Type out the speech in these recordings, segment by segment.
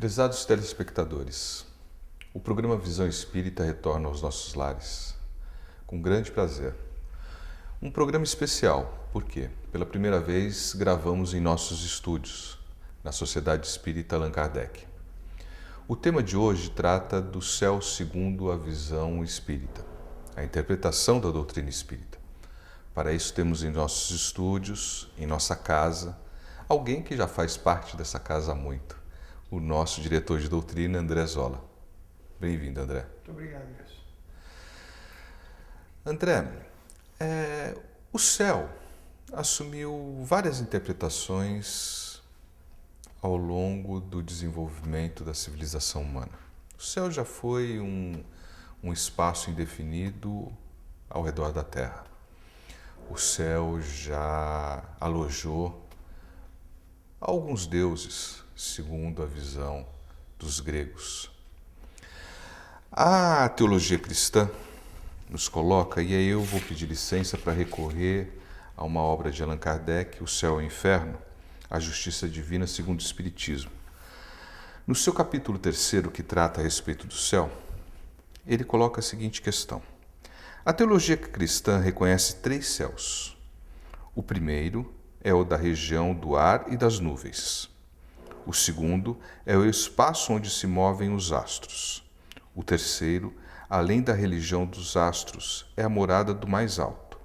Prezados telespectadores, o programa Visão Espírita retorna aos nossos lares, com grande prazer. Um programa especial, porque, pela primeira vez, gravamos em nossos estúdios, na Sociedade Espírita Allan Kardec. O tema de hoje trata do céu segundo a visão espírita, a interpretação da doutrina espírita. Para isso temos em nossos estúdios, em nossa casa, alguém que já faz parte dessa casa há muito, o nosso diretor de doutrina, André Zola. Bem-vindo, André. Muito obrigado, Deus. André, o céu assumiu várias interpretações ao longo do desenvolvimento da civilização humana. O céu já foi um espaço indefinido ao redor da Terra. O céu já alojou alguns deuses, segundo a visão dos gregos. A teologia cristã nos coloca, e aí eu vou pedir licença para recorrer a uma obra de Allan Kardec, O Céu e o Inferno, a Justiça Divina segundo o Espiritismo. No seu capítulo 3º, que trata a respeito do céu, ele coloca a seguinte questão. A teologia cristã reconhece 3 céus. O primeiro é o da região do ar e das nuvens. O segundo é o espaço onde se movem os astros. O terceiro, além da religião dos astros, é a morada do mais alto,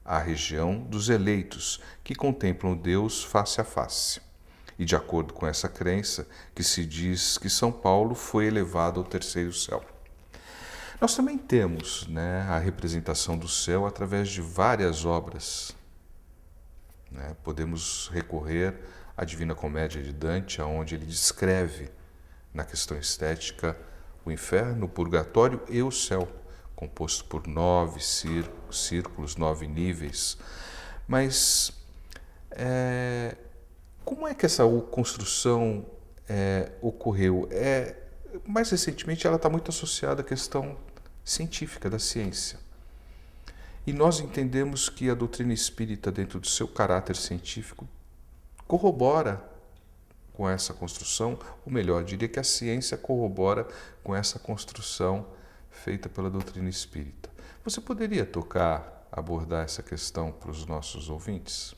a região dos eleitos, que contemplam Deus face a face. E de acordo com essa crença, que se diz que São Paulo foi elevado ao 3º céu. Nós também temos, a representação do céu através de várias obras. Podemos recorrer à Divina Comédia de Dante, onde ele descreve, na questão estética, o inferno, o purgatório e o céu, composto por 9 círculos, 9 níveis. Mas como é que essa construção ocorreu? Mais recentemente, ela está muito associada à questão científica, da ciência. E nós entendemos que a doutrina espírita, dentro do seu caráter científico, corrobora com essa construção, ou melhor, diria que a ciência corrobora com essa construção feita pela doutrina espírita. Você poderia abordar essa questão para os nossos ouvintes?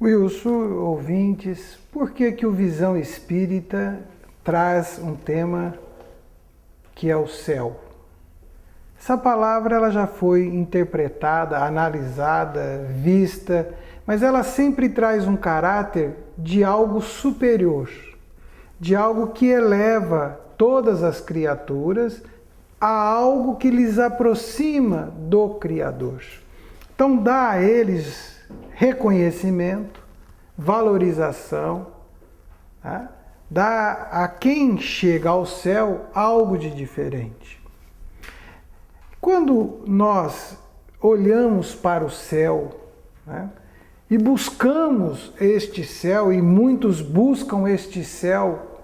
Wilson, ouvintes, por que o Visão Espírita traz um tema que é o céu? Essa palavra ela já foi interpretada, analisada, vista, mas ela sempre traz um caráter de algo superior, de algo que eleva todas as criaturas a algo que lhes aproxima do Criador. Então dá a eles reconhecimento, valorização, dá a quem chega ao céu algo de diferente. Quando nós olhamos para o céu, e buscamos este céu, e muitos buscam este céu,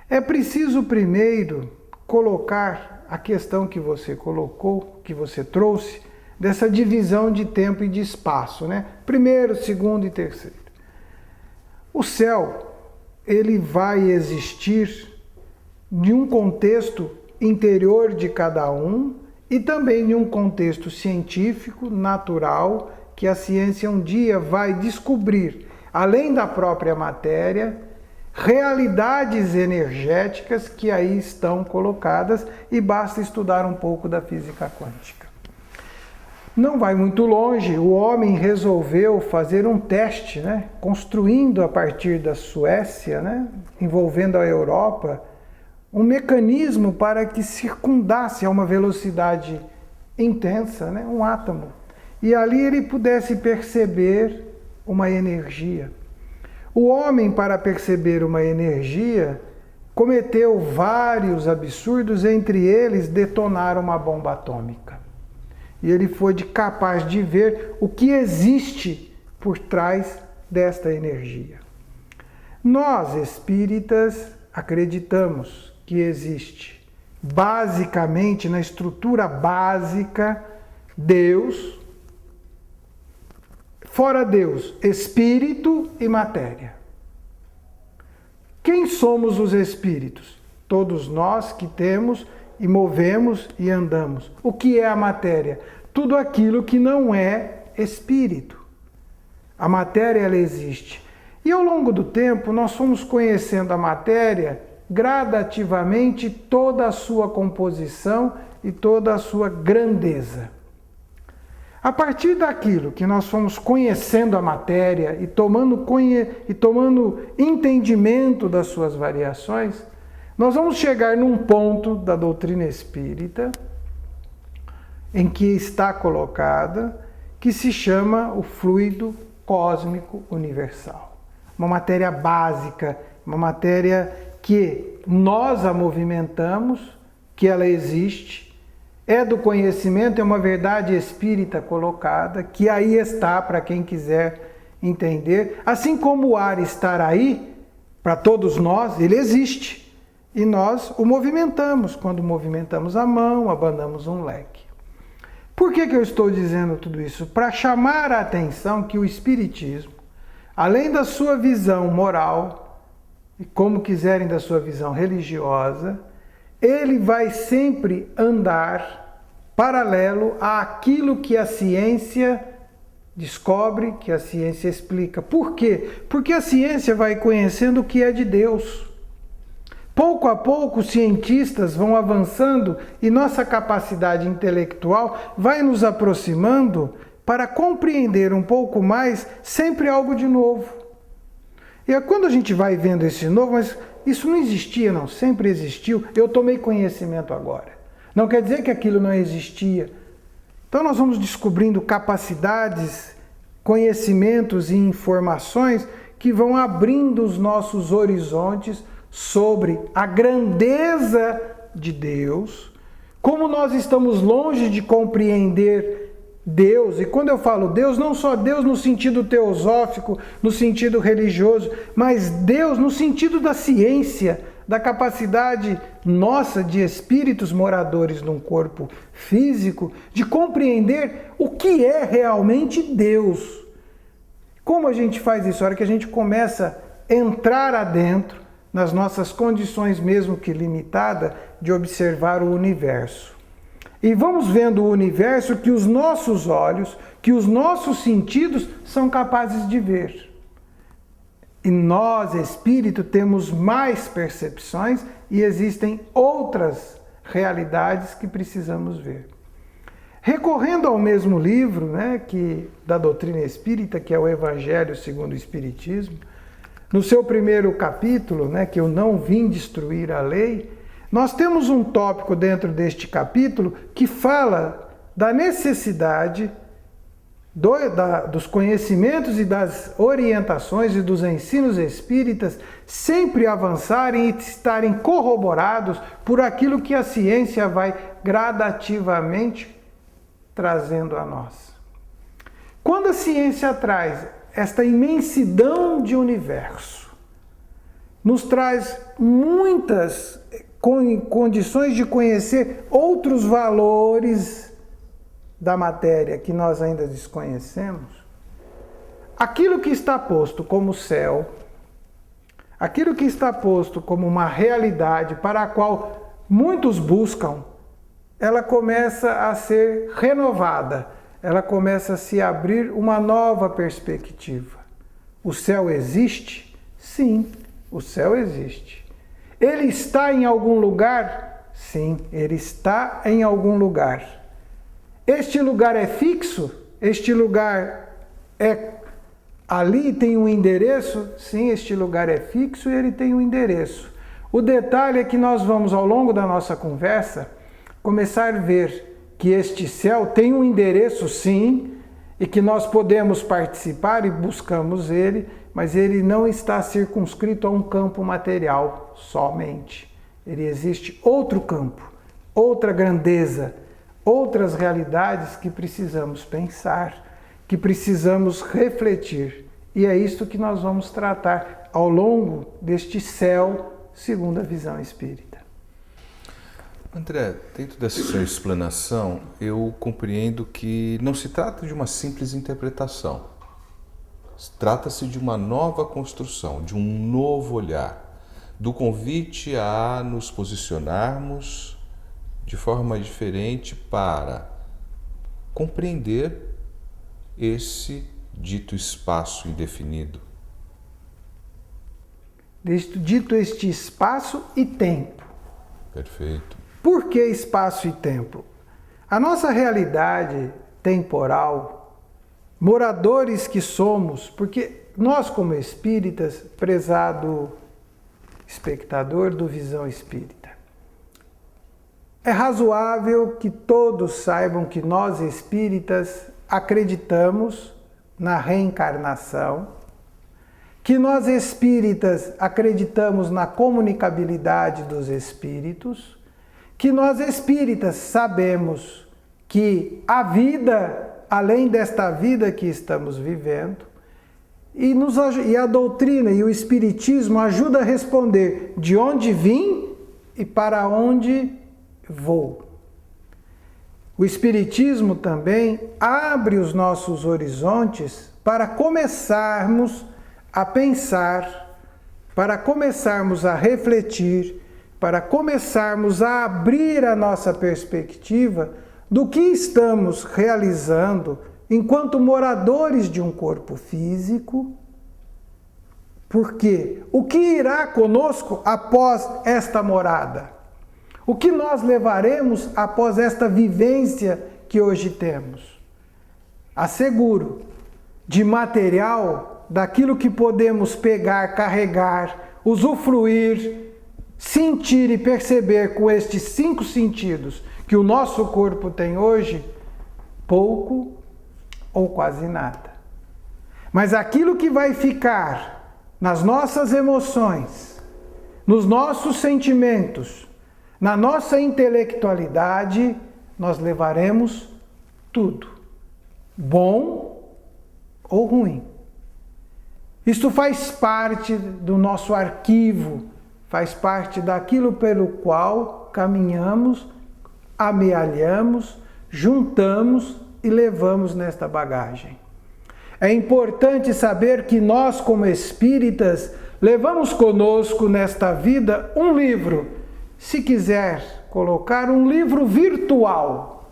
é preciso primeiro colocar a questão que você colocou, que você trouxe, dessa divisão de tempo e de espaço, primeiro, segundo e terceiro. O céu, ele vai existir de um contexto interior de cada um e também em um contexto científico, natural, que a ciência um dia vai descobrir, além da própria matéria, realidades energéticas que aí estão colocadas e basta estudar um pouco da física quântica. Não vai muito longe, o homem resolveu fazer um teste, construindo a partir da Suécia, envolvendo a Europa, um mecanismo para que circundasse a uma velocidade intensa, um átomo, e ali ele pudesse perceber uma energia. O homem, para perceber uma energia, cometeu vários absurdos, entre eles detonar uma bomba atômica. E ele foi capaz de ver o que existe por trás desta energia. Nós, espíritas, acreditamos que existe, basicamente, na estrutura básica, Deus, fora Deus, espírito e matéria. Quem somos os espíritos? Todos nós que temos e movemos e andamos. O que é a matéria? Tudo aquilo que não é espírito. A matéria, ela existe. E ao longo do tempo, nós fomos conhecendo a matéria gradativamente, toda a sua composição e toda a sua grandeza. A partir daquilo que nós fomos conhecendo a matéria e tomando entendimento das suas variações, nós vamos chegar num ponto da doutrina espírita em que está colocada, que se chama o fluido cósmico universal. Uma matéria básica, uma matéria que nós a movimentamos, que ela existe, é do conhecimento, é uma verdade espírita colocada, que aí está para quem quiser entender. Assim como o ar estar aí, para todos nós, ele existe. E nós o movimentamos. Quando movimentamos a mão, abanamos um leque. Por que eu estou dizendo tudo isso? Para chamar a atenção que o Espiritismo, além da sua visão moral, e como quiserem da sua visão religiosa, ele vai sempre andar paralelo àquilo que a ciência descobre, que a ciência explica. Por quê? Porque a ciência vai conhecendo o que é de Deus. Pouco a pouco, os cientistas vão avançando e nossa capacidade intelectual vai nos aproximando para compreender um pouco mais sempre algo de novo. E é quando a gente vai vendo esse novo, mas isso não existia, não, sempre existiu, eu tomei conhecimento agora. Não quer dizer que aquilo não existia. Então nós vamos descobrindo capacidades, conhecimentos e informações que vão abrindo os nossos horizontes sobre a grandeza de Deus, como nós estamos longe de compreender Deus, e quando eu falo Deus, não só Deus no sentido teosófico, no sentido religioso, mas Deus no sentido da ciência, da capacidade nossa de espíritos moradores num corpo físico, de compreender o que é realmente Deus. Como a gente faz isso? A hora que a gente começa a entrar adentro, nas nossas condições mesmo que limitadas, de observar o universo. E vamos vendo o universo que os nossos olhos, que os nossos sentidos são capazes de ver. E nós, espírito, temos mais percepções e existem outras realidades que precisamos ver. Recorrendo ao mesmo livro, da doutrina espírita, que é o Evangelho segundo o Espiritismo, no seu primeiro capítulo, que eu não vim destruir a lei, nós temos um tópico dentro deste capítulo que fala da necessidade dos conhecimentos e das orientações e dos ensinos espíritas sempre avançarem e estarem corroborados por aquilo que a ciência vai gradativamente trazendo a nós. Quando a ciência traz esta imensidão de universo, nos traz muitas condições de conhecer outros valores da matéria que nós ainda desconhecemos, aquilo que está posto como céu, aquilo que está posto como uma realidade para a qual muitos buscam, ela começa a ser renovada, ela começa a se abrir uma nova perspectiva. O céu existe? Sim, o céu existe. Ele está em algum lugar? Sim, ele está em algum lugar. Este lugar é fixo? Este lugar ali tem um endereço? Sim, este lugar é fixo e ele tem um endereço. O detalhe é que nós vamos, ao longo da nossa conversa, começar a ver que este céu tem um endereço, sim, e que nós podemos participar e buscamos ele, mas ele não está circunscrito a um campo material somente. Ele existe outro campo, outra grandeza, outras realidades que precisamos pensar, que precisamos refletir. E é isto que nós vamos tratar ao longo deste céu, segundo a visão espírita. André, dentro dessa sua explanação, eu compreendo que não se trata de uma simples interpretação. Trata-se de uma nova construção, de um novo olhar. do convite a nos posicionarmos de forma diferente para compreender esse dito espaço indefinido. Dito este espaço e tempo. Perfeito. Por que espaço e tempo? A nossa realidade temporal, moradores que somos, porque nós como espíritas, prezado espectador do Visão Espírita, é razoável que todos saibam que nós espíritas acreditamos na reencarnação, que nós espíritas acreditamos na comunicabilidade dos espíritos, que nós espíritas sabemos que a vida, além desta vida que estamos vivendo, e a doutrina e o espiritismo ajudam a responder de onde vim e para onde vou. O espiritismo também abre os nossos horizontes para começarmos a pensar, para começarmos a refletir, para começarmos a abrir a nossa perspectiva do que estamos realizando enquanto moradores de um corpo físico, porque o que irá conosco após esta morada? O que nós levaremos após esta vivência que hoje temos? Asseguro, de material, daquilo que podemos pegar, carregar, usufruir, sentir e perceber com estes 5 sentidos que o nosso corpo tem hoje, pouco ou quase nada. Mas aquilo que vai ficar nas nossas emoções, nos nossos sentimentos, na nossa intelectualidade, nós levaremos tudo, bom ou ruim. Isto faz parte do nosso arquivo, faz parte daquilo pelo qual caminhamos, amealhamos, juntamos e levamos nesta bagagem. É importante saber que nós, como espíritas, levamos conosco nesta vida um livro, se quiser colocar um livro virtual.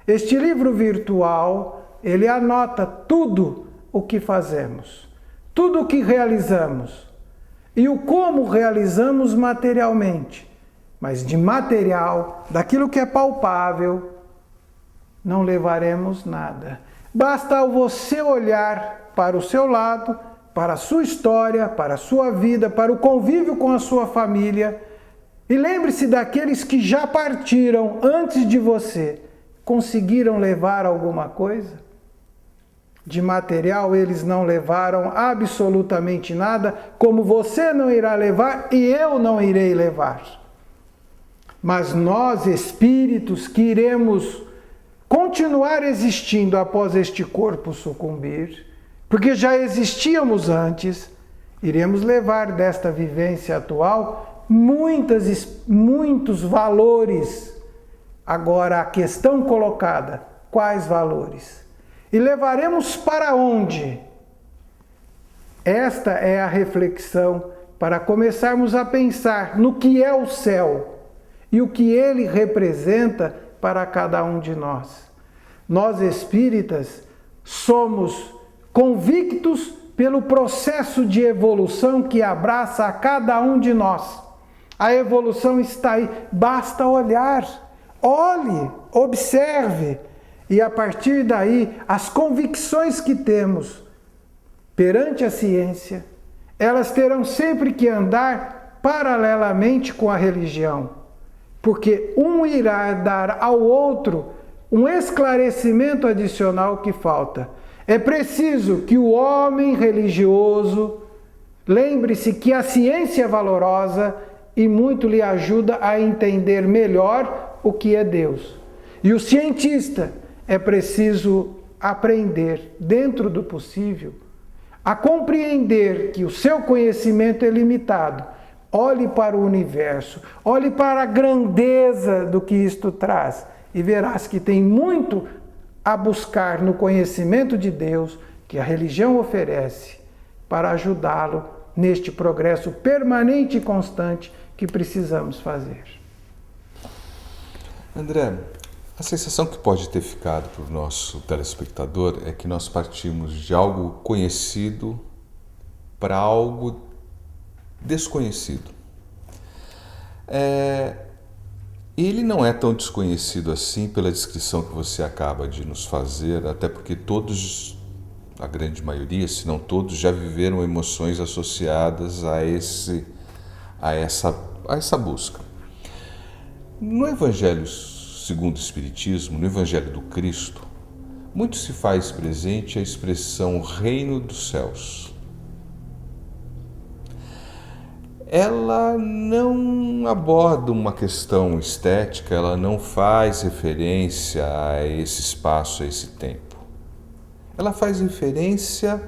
Este livro virtual, ele anota tudo o que fazemos, tudo o que realizamos e o como realizamos materialmente. Mas de material, daquilo que é palpável, não levaremos nada. Basta você olhar para o seu lado, para a sua história, para a sua vida, para o convívio com a sua família. E lembre-se daqueles que já partiram antes de você. Conseguiram levar alguma coisa? De material eles não levaram absolutamente nada, como você não irá levar e eu não irei levar. Mas nós, espíritos, que iremos continuar existindo após este corpo sucumbir, porque já existíamos antes, iremos levar desta vivência atual muitos valores. Agora a questão colocada, quais valores? E levaremos para onde? Esta é a reflexão para começarmos a pensar no que é o céu e o que ele representa para cada um de nós. Nós espíritas somos convictos pelo processo de evolução que abraça a cada um de nós. A evolução está aí, basta olhar, olhe, observe, e a partir daí as convicções que temos perante a ciência, elas terão sempre que andar paralelamente com a religião, porque um irá dar ao outro um esclarecimento adicional que falta. É preciso que o homem religioso lembre-se que a ciência é valorosa e muito lhe ajuda a entender melhor o que é Deus. E o cientista é preciso aprender, dentro do possível, a compreender que o seu conhecimento é limitado. Olhe para o universo, olhe para a grandeza do que isto traz e verás que tem muito a buscar no conhecimento de Deus que a religião oferece para ajudá-lo neste progresso permanente e constante que precisamos fazer. André, a sensação que pode ter ficado para o nosso telespectador é que nós partimos de algo conhecido para algo desconhecido. Ele não é tão desconhecido assim pela descrição que você acaba de nos fazer, até porque todos, a grande maioria, se não todos, já viveram emoções associadas a essa busca. No Evangelho segundo o Espiritismo, no Evangelho do Cristo, muito se faz presente a expressão reino dos céus. Ela não aborda uma questão estética, ela não faz referência a esse espaço, a esse tempo. Ela faz referência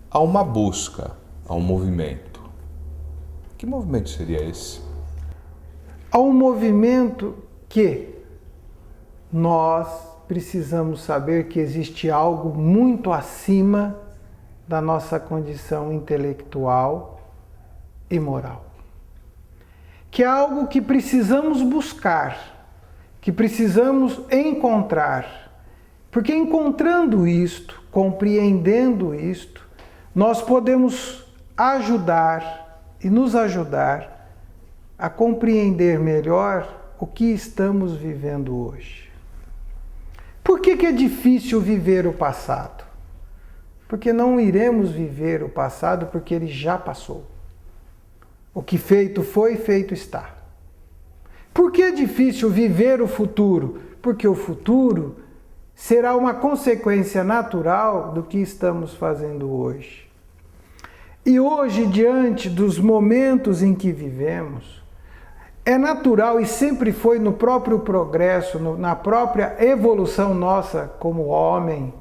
a uma busca, a um movimento. Que movimento seria esse? Há um movimento que nós precisamos saber que existe algo muito acima da nossa condição intelectual e moral. Que é algo que precisamos buscar, que precisamos encontrar. Porque encontrando isto, compreendendo isto, nós podemos ajudar e nos ajudar a compreender melhor o que estamos vivendo hoje. Por que é difícil viver o passado? Porque não iremos viver o passado porque ele já passou. O que feito foi, feito está. Por que é difícil viver o futuro? Porque o futuro será uma consequência natural do que estamos fazendo hoje. E hoje, diante dos momentos em que vivemos, é natural e sempre foi no próprio progresso, na própria evolução nossa como homem,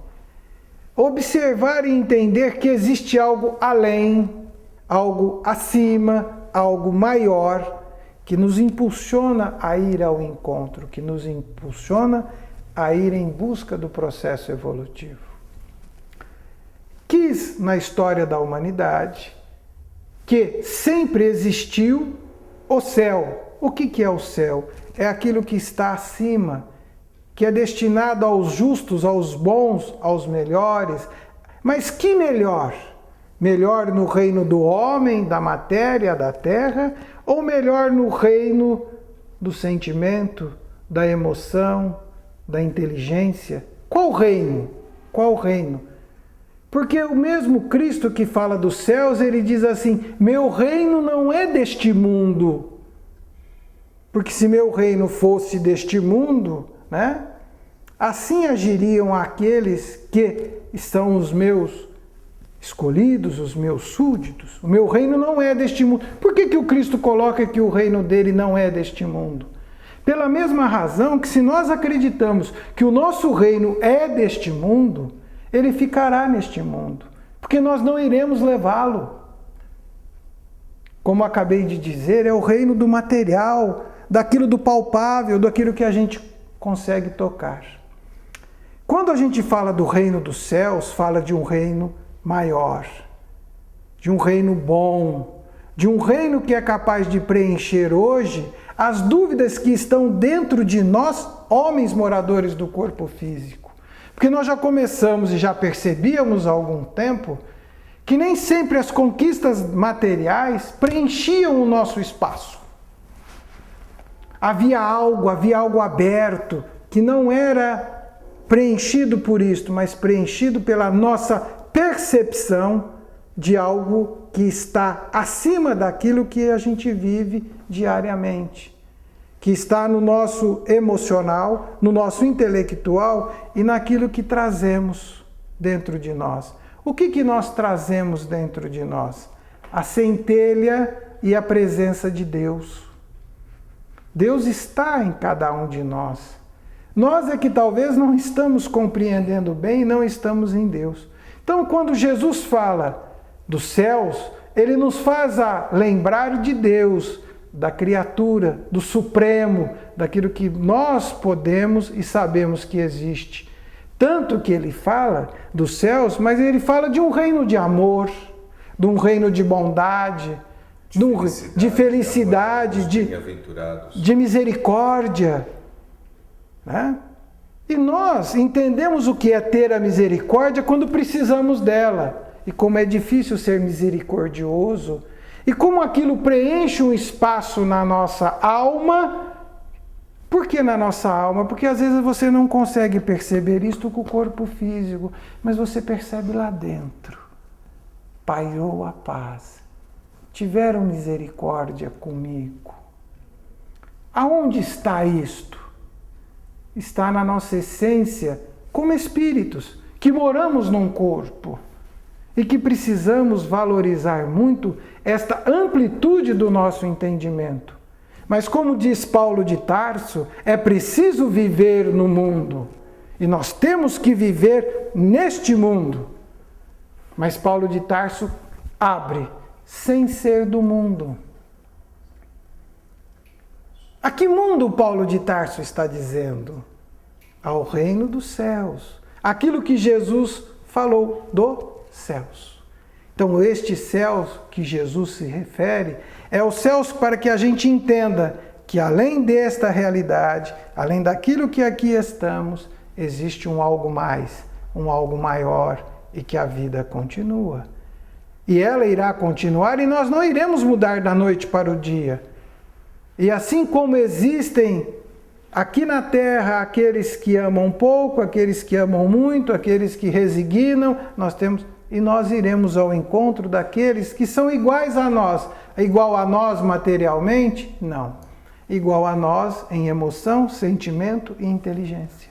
observar e entender que existe algo além, algo acima, algo maior, que nos impulsiona a ir ao encontro, que nos impulsiona a ir em busca do processo evolutivo. Quis, na história da humanidade, que sempre existiu o céu. O que é o céu? É aquilo que está acima, que é destinado aos justos, aos bons, aos melhores. Mas que melhor? Melhor no reino do homem, da matéria, da terra, ou melhor no reino do sentimento, da emoção, da inteligência? Qual reino? Qual reino? Porque o mesmo Cristo que fala dos céus, ele diz assim: meu reino não é deste mundo. Porque se meu reino fosse deste mundo, né, assim agiriam aqueles que são os meus escolhidos, os meus súditos. O meu reino não é deste mundo. Por que o Cristo coloca que o reino dele não é deste mundo? Pela mesma razão que se nós acreditamos que o nosso reino é deste mundo, ele ficará neste mundo, porque nós não iremos levá-lo. Como acabei de dizer, é o reino do material, daquilo do palpável, daquilo que a gente consegue tocar. Quando a gente fala do reino dos céus, fala de um reino maior, de um reino bom, de um reino que é capaz de preencher hoje as dúvidas que estão dentro de nós, homens moradores do corpo físico. Porque nós já começamos e já percebíamos há algum tempo que nem sempre as conquistas materiais preenchiam o nosso espaço. Havia algo aberto que não era preenchido por isto, mas preenchido pela nossa percepção de algo que está acima daquilo que a gente vive diariamente, que está no nosso emocional, no nosso intelectual e naquilo que trazemos dentro de nós. O que nós trazemos dentro de nós? A centelha e a presença de Deus. Deus está em cada um de nós. Nós é que talvez não estamos compreendendo bem e não estamos em Deus. Então, quando Jesus fala dos céus, ele nos faz lembrar de Deus, da criatura, do Supremo, daquilo que nós podemos e sabemos que existe. Tanto que ele fala dos céus, mas ele fala de um reino de amor, de um reino de bondade, de felicidade, de misericórdia. Né? E nós entendemos o que é ter a misericórdia quando precisamos dela. E como é difícil ser misericordioso. E como aquilo preenche um espaço na nossa alma. Por que na nossa alma? Porque às vezes você não consegue perceber isto com o corpo físico, mas você percebe lá dentro. Pairou a paz. Tiveram misericórdia comigo. Aonde está isto? Está na nossa essência como espíritos, que moramos num corpo e que precisamos valorizar muito esta amplitude do nosso entendimento. Mas como diz Paulo de Tarso, é preciso viver no mundo. E nós temos que viver neste mundo. Mas Paulo de Tarso abre, sem ser do mundo. A que mundo Paulo de Tarso está dizendo? Ao reino dos céus. Aquilo que Jesus falou dos céus. Então, estes céus que Jesus se refere, é os céus para que a gente entenda que além desta realidade, além daquilo que aqui estamos, existe um algo mais, um algo maior e que a vida continua. E ela irá continuar e nós não iremos mudar da noite para o dia. E assim como existem aqui na Terra aqueles que amam pouco, aqueles que amam muito, aqueles que resignam, nós iremos ao encontro daqueles que são iguais a nós. Igual a nós materialmente? Não. Igual a nós em emoção, sentimento e inteligência.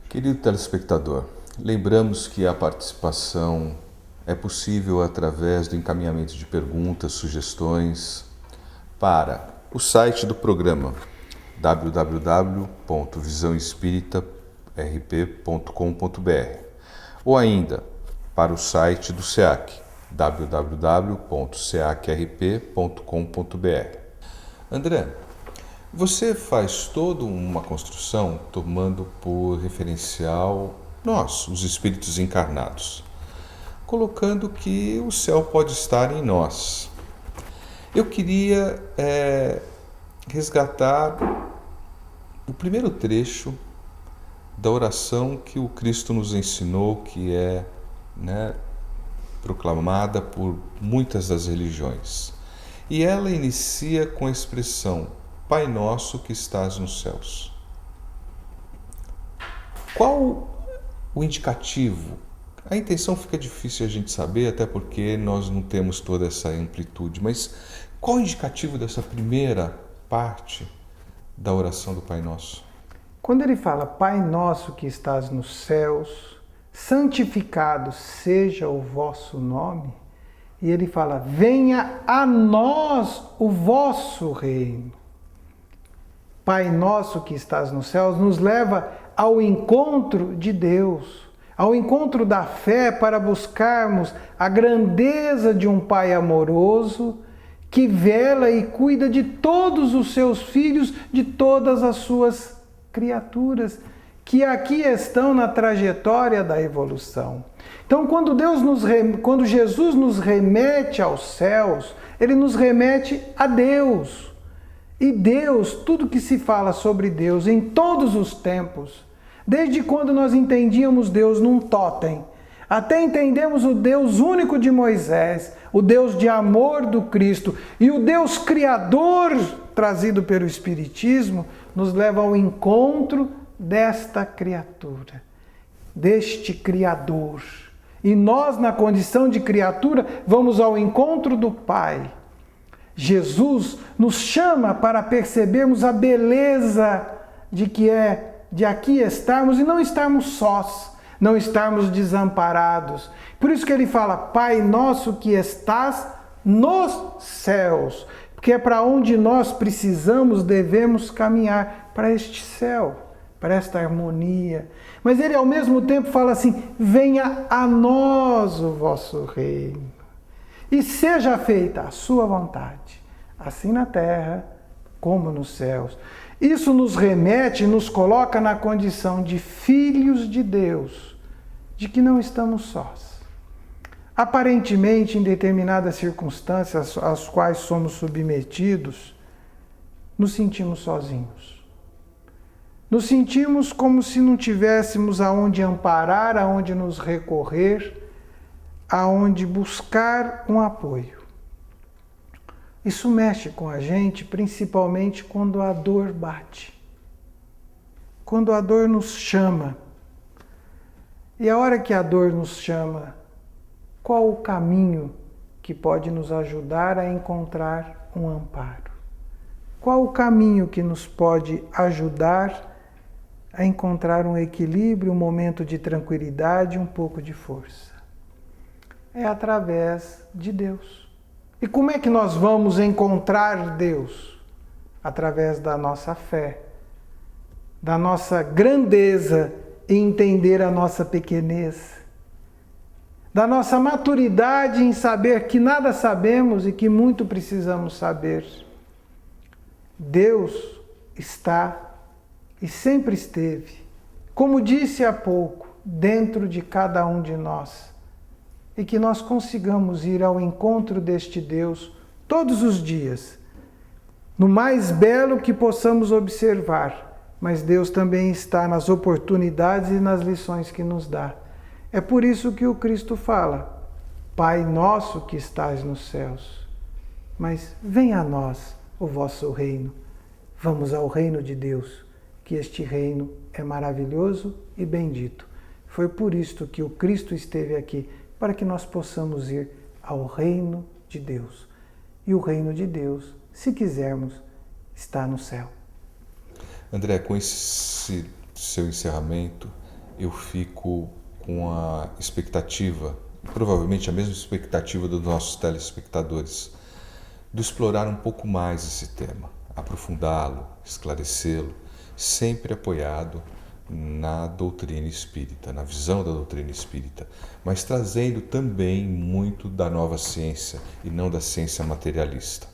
Querido telespectador, lembramos que a participação é possível através do encaminhamento de perguntas, sugestões para o site do programa www.visãoespiritarp.com.br ou ainda para o site do SEAC www.seacrp.com.br. André, você faz toda uma construção tomando por referencial nós, os espíritos encarnados, colocando que o céu pode estar em nós. Eu queria resgatar o primeiro trecho da oração que o Cristo nos ensinou, que é proclamada por muitas das religiões. E ela inicia com a expressão: Pai nosso que estás nos céus. Qual o indicativo? A intenção fica difícil a gente saber, até porque nós não temos toda essa amplitude, mas qual o indicativo dessa primeira parte da oração do Pai Nosso? Quando ele fala, Pai nosso que estás nos céus, santificado seja o vosso nome, e ele fala, venha a nós o vosso reino. Pai nosso que estás nos céus nos leva ao encontro de Deus, ao encontro da fé para buscarmos a grandeza de um Pai amoroso que vela e cuida de todos os seus filhos, de todas as suas criaturas, que aqui estão na trajetória da evolução. Então, quando Jesus nos remete aos céus, ele nos remete a Deus. E Deus, tudo que se fala sobre Deus em todos os tempos, desde quando nós entendíamos Deus num totem, até entendemos o Deus único de Moisés, o Deus de amor do Cristo e o Deus Criador trazido pelo Espiritismo, nos leva ao encontro desta criatura, deste Criador. E nós, na condição de criatura, vamos ao encontro do Pai. Jesus nos chama para percebermos a beleza de aqui estarmos e não estarmos sós, não estarmos desamparados. Por isso que ele fala, Pai nosso que estás nos céus, porque é para onde nós precisamos, devemos caminhar, para este céu, para esta harmonia. Mas ele ao mesmo tempo fala assim, venha a nós o vosso reino, e seja feita a sua vontade, assim na terra como nos céus. Isso nos remete, nos coloca na condição de filhos de Deus, de que não estamos sós. aparentemente em determinadas circunstâncias às quais somos submetidos, nos sentimos sozinhos. Nos sentimos como se não tivéssemos aonde amparar, aonde nos recorrer, aonde buscar um apoio. Isso mexe com a gente, principalmente quando a dor bate. Quando a dor nos chama. E a hora que a dor nos chama, qual o caminho que pode nos ajudar a encontrar um amparo? Qual o caminho que nos pode ajudar a encontrar um equilíbrio, um momento de tranquilidade, um pouco de força? É através de Deus. E como é que nós vamos encontrar Deus? Através da nossa fé, da nossa grandeza em entender a nossa pequenez, da nossa maturidade em saber que nada sabemos e que muito precisamos saber. Deus está e sempre esteve, como disse há pouco, dentro de cada um de nós. E que nós consigamos ir ao encontro deste Deus todos os dias, no mais belo que possamos observar, mas Deus também está nas oportunidades e nas lições que nos dá. É por isso que o Cristo fala: Pai nosso que estás nos céus, mas venha a nós o vosso reino. Vamos ao reino de Deus, que este reino é maravilhoso e bendito. Foi por isto que o Cristo esteve aqui, para que nós possamos ir ao reino de Deus. E o reino de Deus, se quisermos, está no céu. André, com esse seu encerramento, eu fico com a expectativa, provavelmente a mesma expectativa dos nossos telespectadores, de explorar um pouco mais esse tema, aprofundá-lo, esclarecê-lo, sempre apoiado na doutrina espírita, na visão da doutrina espírita, mas trazendo também muito da nova ciência e não da ciência materialista.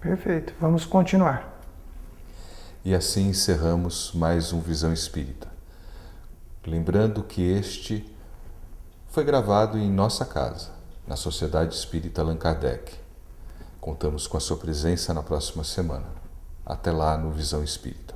Perfeito, vamos continuar. E assim encerramos mais um Visão Espírita. Lembrando que este foi gravado em nossa casa, na Sociedade Espírita Allan Kardec. Contamos com a sua presença na próxima semana. Até lá no Visão Espírita.